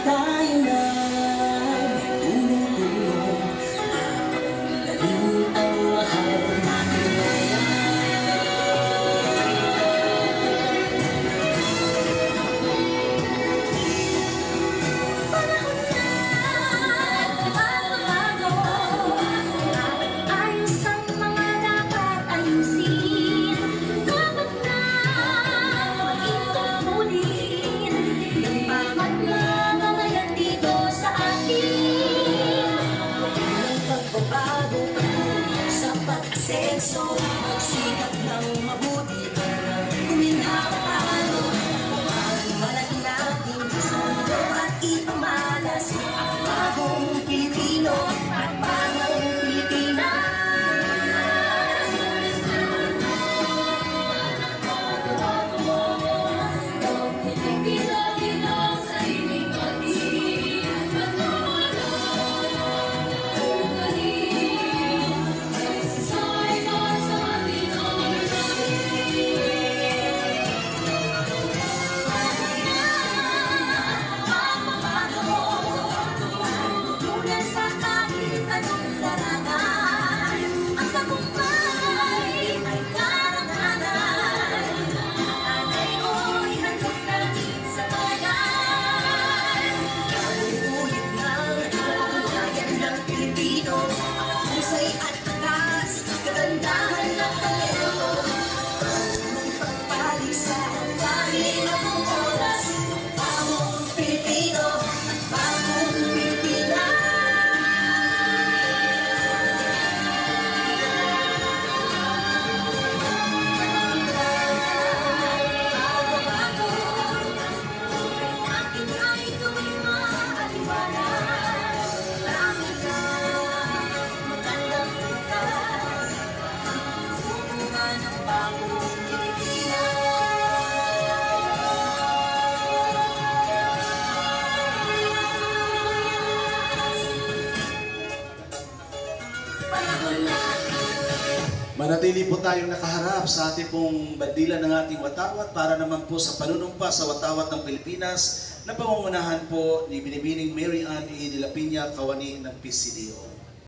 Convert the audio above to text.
tayo na tulong-tulong, napaunlarin ang mahal natin so, sikat ng mabuti, kuminhawa tayo, malaki natin sundo at ipamalas ang bagong Pilipino at bagong Pilipinas. Manatili po tayong nakaharap sa ating pong bandilan ng ating watawat para naman po sa panunumpa sa watawat ng Pilipinas na pangungunahan po ni Binibining Mary Ann E. de la Piña, kawani ng PCDO.